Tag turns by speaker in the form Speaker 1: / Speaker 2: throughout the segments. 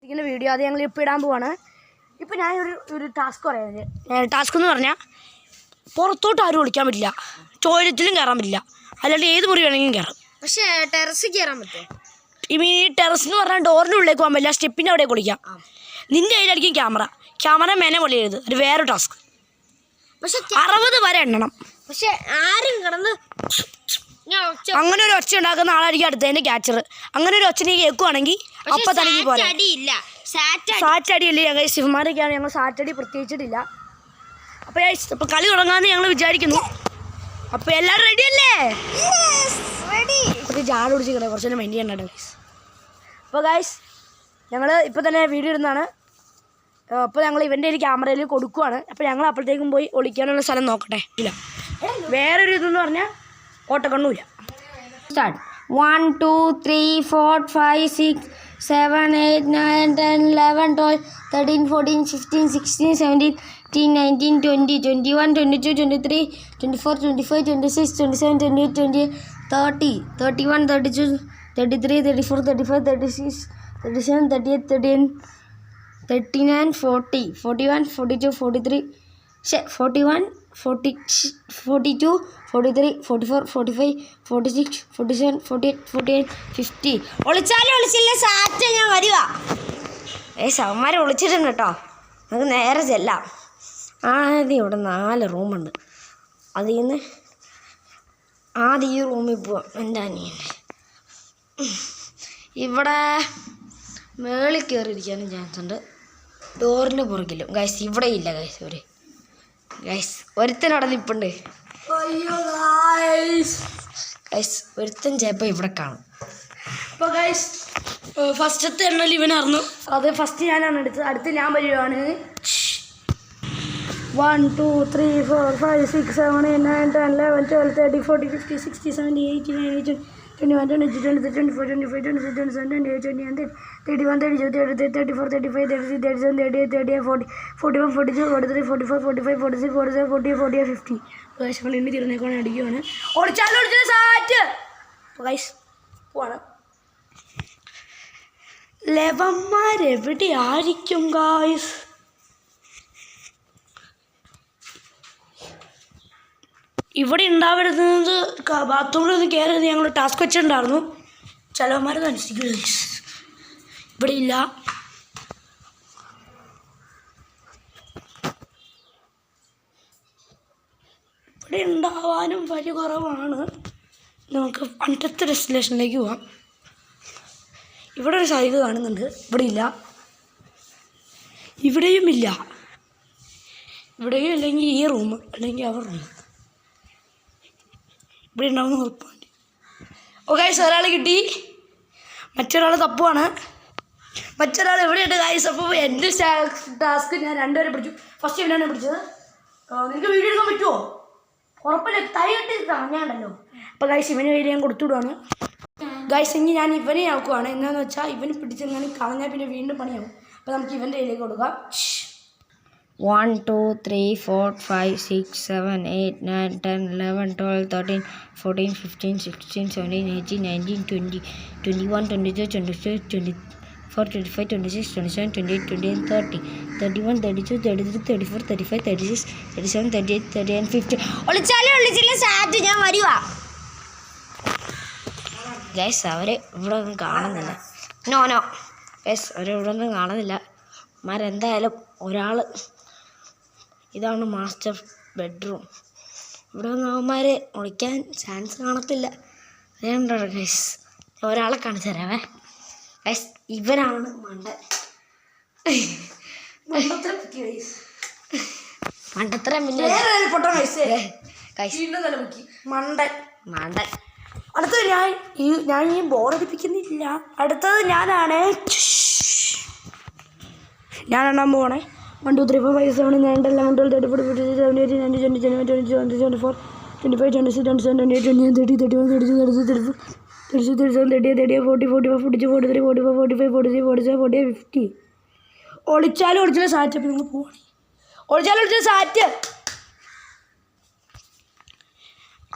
Speaker 1: ഇങ്ങനെ വീഡിയോ അത് ഞങ്ങൾ ഇപ്പോൾ ഇടാൻ പോവാണ്. ഇപ്പോൾ ഞാൻ ഒരു ടാസ്ക് പറയാം. ടാസ്ക് എന്ന് പറഞ്ഞാൽ പുറത്തോട്ട് ആരും ഒളിക്കാൻ പറ്റില്ല, ടോയ്ലറ്റിലും കയറാൻ പറ്റില്ല, അല്ലാണ്ട് ഏത് മുറി വേണമെങ്കിലും കയറാം.
Speaker 2: പക്ഷേ ടെറസിൽ കയറാൻ പറ്റുമോ?
Speaker 1: ഈ ടെറസ് എന്ന് പറഞ്ഞാൽ ഡോറിൻ്റെ ഉള്ളിലേക്ക് പോകാൻ പറ്റില്ല, സ്റ്റെപ്പിൻ്റെ അവിടെ കുളിക്കാം. നിൻ്റെ കയ്യിലായിരിക്കും ക്യാമറ മേനെ പൊളിയരുത്. ഒരു വേറെ ടാസ്ക്.
Speaker 2: പക്ഷെ
Speaker 1: 60 വരെ എണ്ണണം.
Speaker 2: പക്ഷെ ആരും കിടന്ന്
Speaker 1: അങ്ങനെ ഒരു ഒച്ച ഉണ്ടാക്കുന്ന ആളായിരിക്കും അടുത്തതിൻ്റെ ക്യാച്ചർ. അങ്ങനെ ഒരു ഒച്ച നീ കേൾക്കുവാണെങ്കിൽ അപ്പം തനിക്ക് പോലെ സാറ്റടിയല്ലേ ഞങ്ങൾ ശിവന്മാരൊക്കെയാണ്. ഞങ്ങൾ സാറ്റടി പ്രത്യേകിച്ചിട്ടില്ല. അപ്പോൾ കളി തുടങ്ങാമെന്ന് ഞങ്ങൾ വിചാരിക്കുന്നു. അപ്പോൾ എല്ലാവരും റെഡി അല്ലേ? കുറച്ച് ജാട് പിടിച്ചിരിക്കണേ, കുറച്ച് മൈൻഡ് ചെയ്യണ്ട ഗൈസ്. അപ്പോൾ ഗൈസ് ഞങ്ങൾ ഇപ്പോൾ തന്നെ വീഡിയോ ഇടുന്നതാണ്. അപ്പോൾ ഞങ്ങൾ ഇവൻ്റെ ഒരു ക്യാമറയിൽ കൊടുക്കുവാണ്. അപ്പോൾ ഞങ്ങൾ അപ്പോഴത്തേക്കും പോയി ഒളിക്കാനുള്ള സ്ഥലം നോക്കട്ടെ. ഇല്ല, വേറൊരു ഇതെന്ന് പറഞ്ഞാൽ ഓട്ടക്കണ്ണൂല്ല.
Speaker 2: സ്റ്റാർട്ട്. 1 2 3 4 5 6 7 8 9 10 11 12 13 14 15 16 17 18 19 20 21 22 23 24 25 26 27 28 28 30 31 32 33 34 35 36 37 38 39 40 41 42 43 41 40 42 43 44 45 46 47 48 49 50. ഒളിച്ചാലും ഒളിച്ചില്ല, സാറ്റ് ഞാൻ വരുക. ശവന്മാരെ ഒളിച്ചിട്ടുണ്ട് കേട്ടോ. നമുക്ക് നേരെ ചെല്ലാം. ആദ്യം ഇവിടെ 4 റൂമുണ്ട്. അതിൽ നിന്ന് ആദ്യം ഈ റൂമിൽ പോവാം. എൻ്റെ അനിയൻ്റെ ഇവിടെ മേളിൽ കയറിയിരിക്കാനും ചാൻസ് ഉണ്ട്, ഡോറിൻ്റെ പുറകിലും. ഗൈസ് ഇവിടെ ഇല്ല ഗൈസ് ഒരുത്തനവിടെ നിൽപ്പുണ്ട്. ഗൈസ് ഒരുത്തൻ ചിലപ്പോൾ ഇവിടെ കാണും.
Speaker 1: അപ്പോൾ ഗൈസ് ഫസ്റ്റത്തെ എണ്ണൽ ഇവനായിരുന്നു. അത് ഫസ്റ്റ് ഞാനാണ് എടുത്തത്. അടുത്ത് ഞാൻ വരുവാണ്. 1 2 3 4 5 6 7 8 9 10 11 12 13 14 15 16 17 18 19 21 22 23 24 25 26 27 28 29 31 32 33 34 35 36 37 38 38 40 41 42 43 44 45 46 47 48 48 50. ഗൈസ് നമ്മൾ ഇന്ന് തിരുന്നേക്കോണെ അടിക്കുവാണ്. ഓടിച്ചാലും സാറ്റ്. ഗൈസ് പോവാണ്. ലെവന്മാരെവിടെ ആയിരിക്കും ഗൈസ്? ഇവിടെ ഉണ്ടാവരുന്നത് ബാത്റൂമിൽ ഒന്ന് കയറിയത് ഞങ്ങൾ ടാസ്ക് വെച്ചിട്ടുണ്ടായിരുന്നു. ചിലവന്മാരത് അനുസരിക്കില്ല. ഇവിടെ ഇല്ല. ഇവിടെ ഉണ്ടാവാനും വഴി കുറവാണ്. നമുക്ക് പണ്ടത്തെ ഡെസ്റ്റിനേഷനിലേക്ക് പോവാം. ഇവിടെ ഒരു സൈഡ് കാണുന്നുണ്ട്, ഇവിടെ ഇല്ല. ഇവിടെയും ഇല്ല. ഇവിടെയും അല്ലെങ്കിൽ ഈ റൂം അല്ലെങ്കിൽ അവർ റൂം ഇവിടെ ഉണ്ടാവുന്ന ഉറപ്പാണ്. ഗൈസ് ഒരാൾ കിട്ടി, മറ്റൊരാൾ തപ്പുവാണ്. മറ്റൊരാൾ എവിടെയുണ്ട് ഗൈസ്? അപ്പോൾ എൻ്റെ ടാസ്ക് ഞാൻ 2 പേരെ പിടിച്ചു. ഫസ്റ്റ് ഇവനാണ് പിടിച്ചത്. നിങ്ങൾക്ക് വീഡിയോ എടുക്കാൻ പറ്റുമോ? ഉറപ്പല്ലേ? തൈ കെട്ടി കളഞ്ഞാണ്ടല്ലോ. അപ്പോൾ ഗൈസ് ഇവന് കയ്യിൽ ഞാൻ കൊടുത്തുവിടുവാണ്. ഗൈസ് ഇനി ഞാൻ ഇവനെ ആക്കുവാണ്. എന്താണെന്ന് വെച്ചാൽ ഇവന് പിടിച്ചെങ്ങനെ കളഞ്ഞാൽ പിന്നെ വീണ്ടും പണിയാവും. അപ്പോൾ നമുക്ക് ഇവൻ്റെ കയ്യിലേക്ക് കൊടുക്കാം.
Speaker 2: 1 2 3 4 5 6 7 8 9 10 11 12 13 14 15 16 17 18 19 20 21 22 23 24 25 26 27 28 29 30 31 32 33 34 35 36 37 38 39 50. ഒളിച്ചില്ല സാറ്റ് ഞാൻ വരുക. ഗൈസ് അവർ ഇവിടെ ഒന്നും കാണുന്നില്ല. നോ ഗൈസ് അവരിവിടെ ഒന്നും കാണുന്നില്ല. എന്തായാലും ഒരാൾ, ഇതാണ് മാസ്റ്റർ ബെഡ്റൂം. ഇവിടെ നിന്ന് അവന്മാർ ഒളിക്കാൻ ചാൻസ് കാണത്തില്ല. അതുകൊണ്ടോ ഗൈസ് ഒരാളെ കാണിച്ചു തരാവേ. ഗൈസ് ഇവനാണ് മണ്ടൻ. മണ്ടത്തരം മണ്ടൻ.
Speaker 1: അടുത്തത് ഞാൻ ഈ ബോറടിപ്പിക്കുന്നില്ല. അടുത്തത് ഞാനാണ്. ഞാനെണ്ണാൻ പോകണേ. 1 2 3 4 5 7 9 10 11 12 13 14 15 16 17 18 19 20 21 22 23 24 25 26 27 28 29 30 31 32 33 34 37 38 38 40 41 42 43 44 45 46 47 48 50. ഒളിച്ചാലും സാറ്റ്. അപ്പോൾ നിങ്ങൾ പോവാണ്. ഒളിച്ചാലും സാറ്റ്.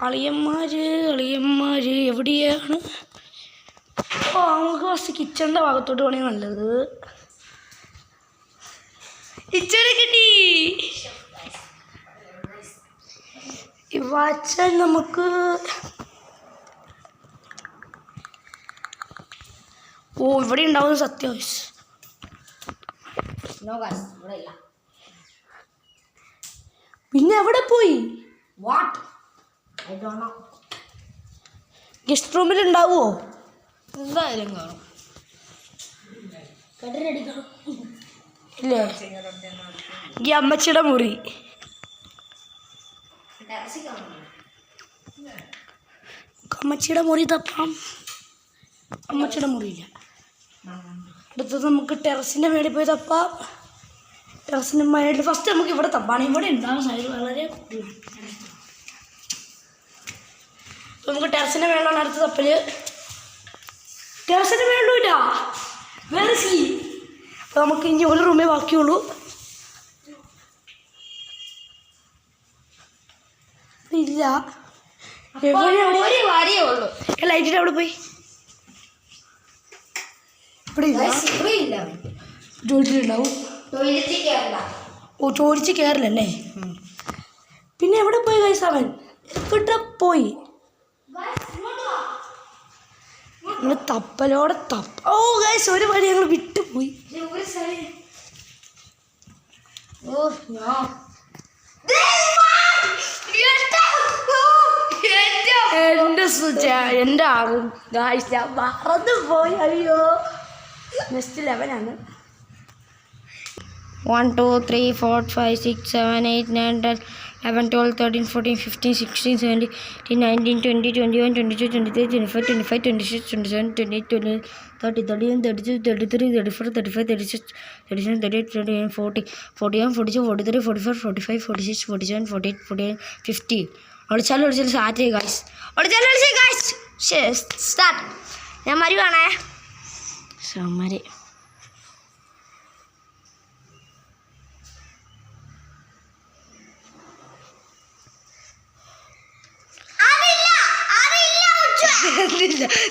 Speaker 1: അളിയന്മാർ എവിടെയാണ്? നമുക്ക് ഫസ്റ്റ് കിച്ചണിൻ്റെ ഭാഗത്തോട്ട് പോകണേ നല്ലത്. ഇച്ചനെ കിട്ടി. ഈ വാച്ച് നമുക്ക് ഇവിടെ ഉണ്ടാവുന്ന സത്യം.
Speaker 2: നോ ഗൈസ്, ഇവിടെ ഇല്ല.
Speaker 1: പിന്നെ എവിടെ പോയി?
Speaker 2: What? I don't know.
Speaker 1: Guest റൂമിൽ ഉണ്ടാവുമോ?
Speaker 2: എന്തായാലും കാണും. കണ്ടിട്ടടിക്കണം
Speaker 1: ഇല്ലേ? ഈ അമ്മച്ചിയുടെ മുറി. അമ്മച്ചിയുടെ മുറി തപ്പാം. അമ്മച്ചിയുടെ മുറിയില്ല. അടുത്തത് നമുക്ക് ടെറസിൻ്റെ മേളിൽ പോയി തപ്പാം. ടെറസിൻ്റെ മേളിൽ ഫസ്റ്റ് നമുക്ക് ഇവിടെ തപ്പാണ്. ഇവിടെ ഉണ്ടാകുന്ന സൈഡ് വളരെ കൂടുതലാണ്. നമുക്ക് ടെറസിൻ്റെ മേളിലാണ് അടുത്ത തപ്പല്. ടെറസിൻ്റെ മേളിലില്ല, വേറെ സീ. അപ്പോൾ നമുക്ക് ഇനി ഒരു റൂമേ ബാക്കിയുള്ളൂ. ഇല്ല,
Speaker 2: ഒരു വരിയേ ഉള്ളൂ.
Speaker 1: ലൈറ്റിൻ്റെ അവിടെ പോയി. ഇവിടെ ഇല്ല.
Speaker 2: ഇവിടെ ഇല്ല.
Speaker 1: ടോയ്ലറ്റിലുണ്ടാവും.
Speaker 2: ടോയ്ലറ്റിൽ കയറില്ല.
Speaker 1: ഓ, ചോദിച്ച് കയറില്ലല്ലേ? പിന്നെ എവിടെ പോയി ഗൈസ് അവൻ? എവിടെ പോയി? ഞങ്ങൾ തപ്പലോടെ ഓ ഗൈസ്, ഒരു വഴി ഞങ്ങൾ വിട്ടുപോയി.
Speaker 2: Oh no.
Speaker 1: എൻ്റെ സുജ, എൻ്റെ ആകും ഗൈസ്, ഞാൻ മറന്നു പോയി. അയ്യോ, നെക്സ്റ്റ് 11 ആണ്.
Speaker 2: 1 2 3 4 5 6 7 8 9 10 11 12 13 14 15 16 17 18 19 20 21 22 23 24 25 26 27 28 29 30 31 32 33 34 35 36 37 38 39 40 41 42 43 44 45 46 47 48 49 50. ഒളിച്ചാലും സ്റ്റാർട്ട് ചെയ്യും ഗൈസ്. ഒളിച്ചാലും ഗൈസ് സ്റ്റാർട്ട്. ഞാൻ മരുവാണേ. മരി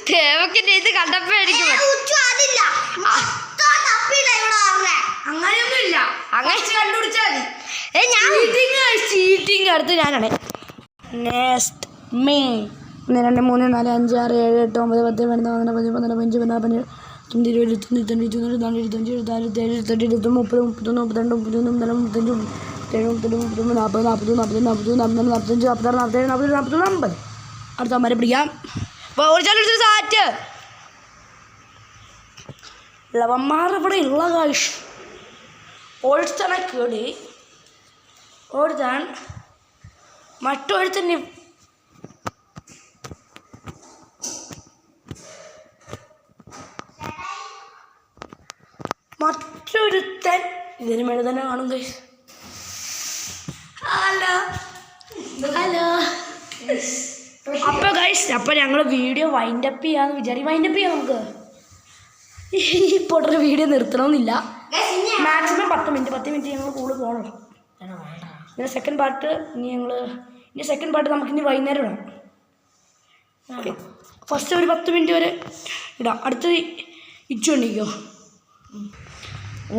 Speaker 2: തേവക്കിന്റെ ഇത് കണ്ടപ്പോ എനിക്ക്
Speaker 1: അങ്ങനെയൊന്നുമില്ല.
Speaker 2: അങ്ങനെ
Speaker 1: കണ്ടുപിടിച്ചാൽ മതി.
Speaker 2: ഞാൻ
Speaker 1: ചീറ്റിങ് അടുത്ത് ഞാനാണ്. നെക്സ്റ്റ് മീ 1 2 3 4 5 6 7 8 9 10 11 12 15 15 15 20 21 22 23 24 25 26 27 28 30 31 32 50 അടുത്ത അമ്മരെ പിടിക്കാം. സാറ്റ് ലവന്മാർ ഇവിടെ ഉള്ള കാശ് ഓടിച്ചാണ് കേടി. ഓടിച്ചാൻ മറ്റൊരുത്തന്നെ ഇതിന് മേലെ തന്നെ കാണും ഗൈസ്. Hello hello. അപ്പോൾ ഗൈസ്, അപ്പോൾ ഞങ്ങൾ വീഡിയോ വൈൻഡപ്പ് ചെയ്യാമെന്ന് വിചാരിക്കും. വൈൻഡപ്പ് ചെയ്യാം നമുക്ക്. ഇപ്പോൾ ഒരു വീഡിയോ നിർത്തണമെന്നില്ല. മാക്സിമം 10 മിനിറ്റ് ഞങ്ങൾ കൂടുതൽ പോകണം. ഇനി സെക്കൻഡ് പാർട്ട് നമുക്കിനി വൈകുന്നേരം ഇടാം. ഫസ്റ്റ് ഒരു 10 മിനിറ്റ് വരെ ഇടാം. അടുത്ത് ഇച്ചു എണ്ണിക്കോ.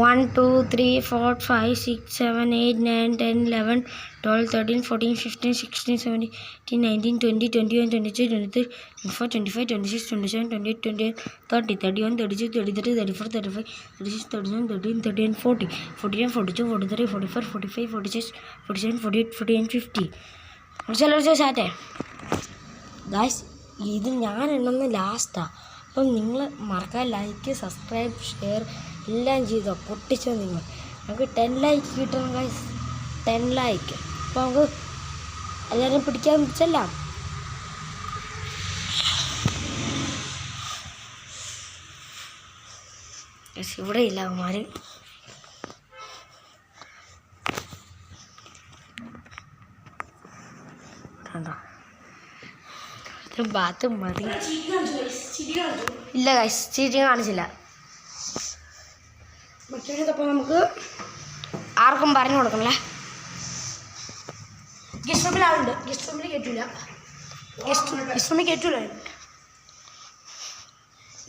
Speaker 2: 1 2 3 4 5 6 7 8 9 10 11 12 13 14 15 16 17 18 19 20 21 22 23 24 25 26 27 28 29 30 31 32 33 34 35 36 37 39 41 40 41 42 43 44 45 46 47 48 49 50. ചില സാറ്റേ ഗായ്സ്, ഇത് ഞാൻ എണ്ണുന്ന ലാസ്റ്റാണ്. അപ്പം നിങ്ങൾ മറക്കാൻ ലൈക്ക് സബ്സ്ക്രൈബ് ഷെയർ എല്ലാം ചെയ്തോ, പൊട്ടിച്ചോ നിങ്ങൾ. നമുക്ക് 10 ലൈക്ക് കിട്ടണം ഗൈസ്, 10 ലൈക്ക്. അപ്പോൾ നമുക്ക് എല്ലാവരും പിടിക്കാൻ ചെല്ലാം. ഇവിടെ ഇല്ല അവന്മാർ. കണ്ടോ, ബാത്ത് മതി. ഇല്ല ഗൈസ്, ചീറ്റിങ് കാണിച്ചില്ല.
Speaker 1: അപ്പോൾ നമുക്ക്
Speaker 2: ആർക്കും പറഞ്ഞു കൊടുക്കണല്ലേ.
Speaker 1: ഗസ്റ്റ് റൂമിൽ ആളുണ്ട്. ഗസ്റ്റ് റൂമിൽ കയറ്റൂല. ഗസ്റ്റ് റൂമിൽ കയറ്റൂല.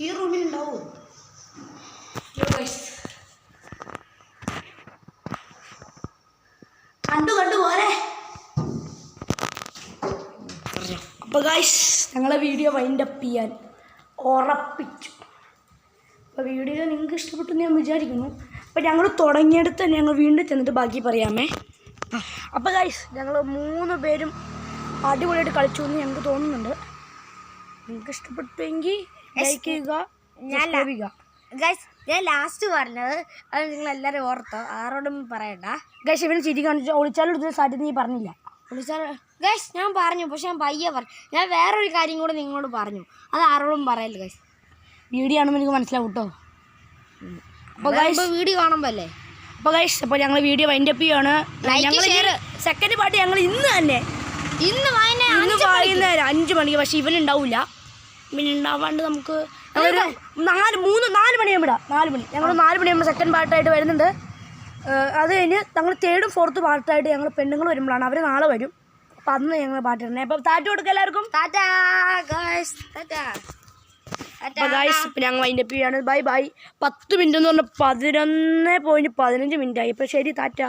Speaker 1: ഈ റൂമിൽ ഉണ്ടാവും. അപ്പോൾ ഗൈസ് ഞങ്ങളെ വീഡിയോ വൈൻഡപ്പ് ചെയ്യാൻ ഉറപ്പിച്ചു. അപ്പോൾ വീഡിയോ നിങ്ങൾക്ക് ഇഷ്ടപ്പെട്ടു എന്ന് ഞാൻ വിചാരിക്കുന്നു. അപ്പോൾ ഞങ്ങൾ തുടങ്ങിയെടുത്ത് തന്നെ ഞങ്ങൾ വീണ്ടും ചെന്നിട്ട് ബാക്കി പറയാമേ. അപ്പോൾ ഗൈസ് ഞങ്ങൾ 3 പേരും അടിപൊളിയായിട്ട് കളിച്ചു എന്ന് ഞങ്ങൾക്ക് തോന്നുന്നുണ്ട്. നിങ്ങൾക്ക് ഇഷ്ടപ്പെട്ടുവെങ്കിൽ ലൈക്ക് ചെയ്യുക, സബ്സ്ക്രൈബ് ചെയ്യുക.
Speaker 2: ഗൈസ് ഞാൻ ലാസ്റ്റ് പറഞ്ഞത് അത് നിങ്ങൾ എല്ലാവരും ഓർത്തോ, ആരോടും പറയണ്ട.
Speaker 1: ഗൈസ് ഇവന് ചിരി കാണിച്ചു ഒളിച്ചാലും സ്റ്റാർട്ട് നീ പറഞ്ഞില്ല.
Speaker 2: വിളിച്ചാൽ ഗൈസ് ഞാൻ പറഞ്ഞു, പക്ഷെ ഞാൻ പയ്യെ പറഞ്ഞു. ഞാൻ വേറൊരു കാര്യം കൂടെ നിങ്ങളോട് പറഞ്ഞു, അത് ആരോടും പറയല്ല ഗൈസ്.
Speaker 1: വീഡിയോ ആണെന്ന് എനിക്ക് മനസ്സിലാവും കേട്ടോ. അപ്പോൾ ഗൈസ്
Speaker 2: വീഡിയോ കാണുമ്പോൾ അല്ലേ.
Speaker 1: അപ്പോൾ ഗൈസ് അപ്പോൾ ഞങ്ങൾ വീഡിയോ വൈൻഡപ്പ് ചെയ്യുകയാണ്. സെക്കൻഡ് പാർട്ട് ഞങ്ങൾ ഇന്ന് വൈകുന്നേരം 5 മണിക്ക്. പക്ഷേ ഇവനുണ്ടാവില്ല. ഇവനുണ്ടാവാണ്ട് നമുക്ക് 4 മണിയാകുമ്പോൾ ഇടാം. 4 മണി ഞങ്ങൾ 4 മണിയാകുമ്പോൾ സെക്കൻഡ് പാർട്ടായിട്ട് വരുന്നുണ്ട്. അത് കഴിഞ്ഞ് ഞങ്ങൾ 3rd 4th പാർട്ടായിട്ട് ഞങ്ങൾ പെണ്ണുങ്ങൾ വരുമ്പോഴാണ്. അവർ നാളെ വരും. അപ്പം അന്ന് ഞങ്ങൾ പാട്ടിടണേ. അപ്പോൾ താറ്റ കൊടുക്കുക എല്ലാവർക്കും.
Speaker 2: ടാറ്റാ ഗൈസ്, ടാറ്റാ.
Speaker 1: അപ്പോൾ ഗൈസ് ഇപ്പം ഞങ്ങൾ വൈൻഡപ്പ് ചെയ്യാണ്. Bye bye. 10 മിനിറ്റ് എന്ന് പറഞ്ഞാൽ 11.15 മിനിറ്റായി. ഇപ്പോൾ ശരി, ടാറ്റ.